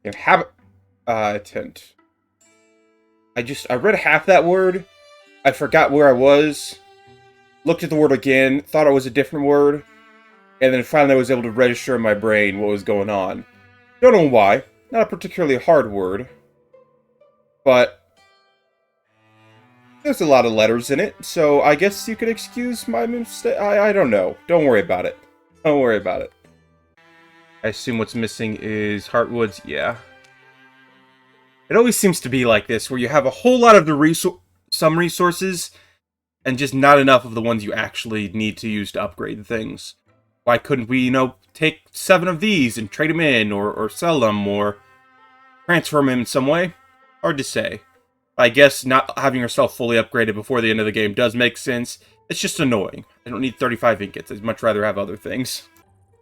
Inhabitant. I read half that word. I forgot where I was. Looked at the word again. Thought it was a different word. And then finally I was able to register in my brain what was going on. Don't know why. Not a particularly hard word. But there's a lot of letters in it, so I guess you could excuse my mistake. I don't know. Don't worry about it. Don't worry about it. I assume what's missing is Heartwoods. Yeah. It always seems to be like this, where you have a whole lot of some resources, and just not enough of the ones you actually need to use to upgrade things. Why couldn't we, take 7 of these and trade them in, or sell them, or transfer them in some way? Hard to say. I guess not having yourself fully upgraded before the end of the game does make sense. It's just annoying. I don't need 35 ingots. I'd much rather have other things.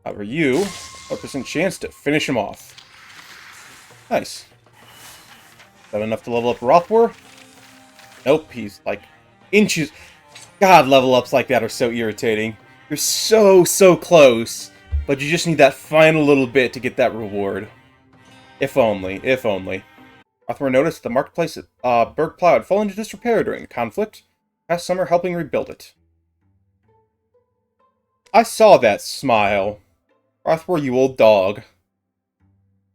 However, you, 1% chance to finish him off. Nice. Is that enough to level up Rothwar? Nope, he's like inches. God, level ups like that are so irritating. You're so close, but you just need that final little bit to get that reward. If only, if only. Rothwar noticed the marketplace at Bergplow had fallen into disrepair during the conflict. Past summer helping rebuild it. I saw that smile. Rothwar, you old dog.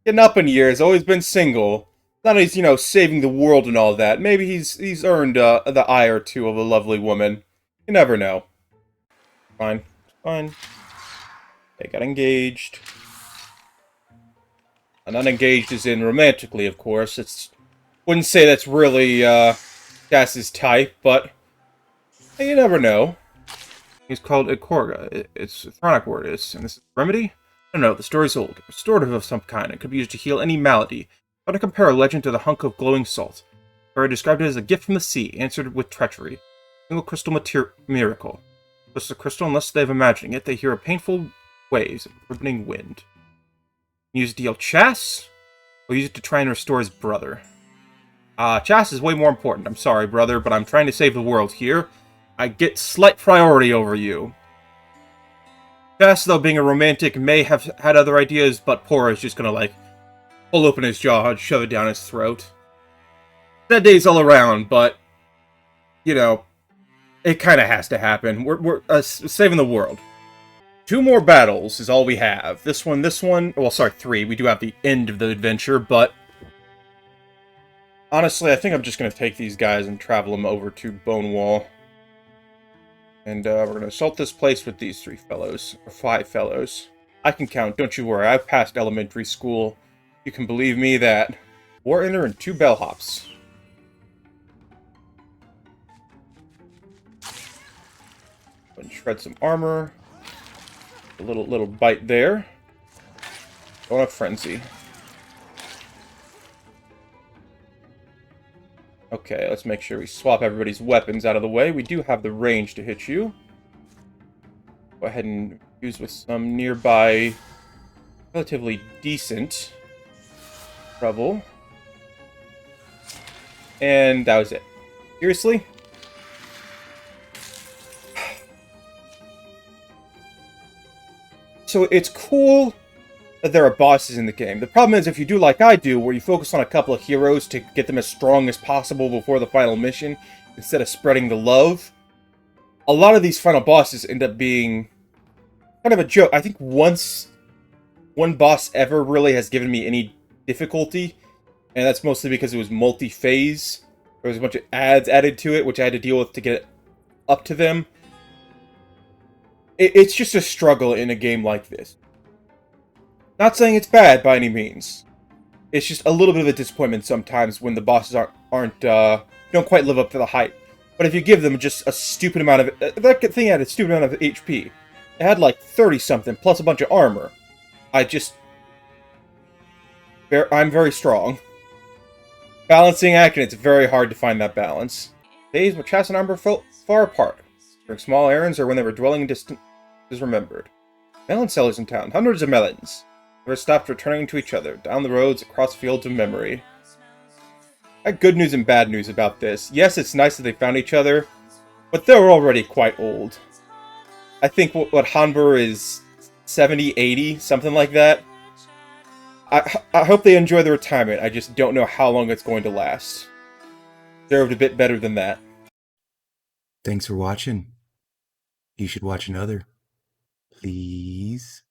Getting up in years, always been single. Not he's, saving the world and all that. Maybe he's earned the eye or two of a lovely woman. You never know. Fine. Fine. They got engaged. And unengaged is in romantically, of course. Wouldn't say that's really, Cass's type, but you never know. He's called Ikorga. It's a Thronic word, and this is remedy? I don't know, the story's old. Restorative of some kind. It could be used to heal any malady. How to compare a legend to the hunk of glowing salt. Where I described it as a gift from the sea, answered with treachery. Single crystal miracle. Just a crystal, unless they've imagining it, they hear a painful waves of ribboning wind. Use it to heal Chas, or use it to try and restore his brother. Chas is way more important. I'm sorry, brother, but I'm trying to save the world here. I get slight priority over you. Chas, though, being a romantic, may have had other ideas, but Pora is just gonna, pull open his jaw and shove it down his throat. Sad days all around, but, it kind of has to happen. We're saving the world. 2 more battles is all we have. This one, well, sorry, 3. We do have the end of the adventure, but honestly, I think I'm just going to take these guys and travel them over to Bonewall. And we're going to assault this place with these 3 fellows, or 5 fellows. I can count, don't you worry. I've passed elementary school. You can believe me that. War enter in 2 bellhops. And shred some armor. A little bite there. Going up frenzy. Okay, let's make sure we swap everybody's weapons out of the way. We do have the range to hit you. Go ahead and use with some nearby relatively decent trouble. And that was it. Seriously? So it's cool that there are bosses in the game. The problem is if you do like I do, where you focus on a couple of heroes to get them as strong as possible before the final mission, instead of spreading the love, a lot of these final bosses end up being kind of a joke. I think once one boss ever really has given me any difficulty, and that's mostly because it was multi-phase. There was a bunch of ads added to it, which I had to deal with to get it up to them. It's just a struggle in a game like this. Not saying it's bad by any means. It's just a little bit of a disappointment sometimes when the bosses don't quite live up to the hype. But if you give them just a stupid amount of... that thing had a stupid amount of HP. It had 30-something, plus a bunch of armor. I'm very strong. Balancing act, and it's very hard to find that balance. Days where Chas and Amber felt far apart. During small errands or when they were dwelling in distance is remembered. Melon sellers in town, hundreds of melons. Never stopped returning to each other, down the roads, across fields of memory. I had good news and bad news about this. Yes, it's nice that they found each other, but they're already quite old. I think what Hanbur is 70, 80, something like that. I hope they enjoy the retirement. I just don't know how long it's going to last. Deserved a bit better than that. Thanks for watching. You should watch another. Please.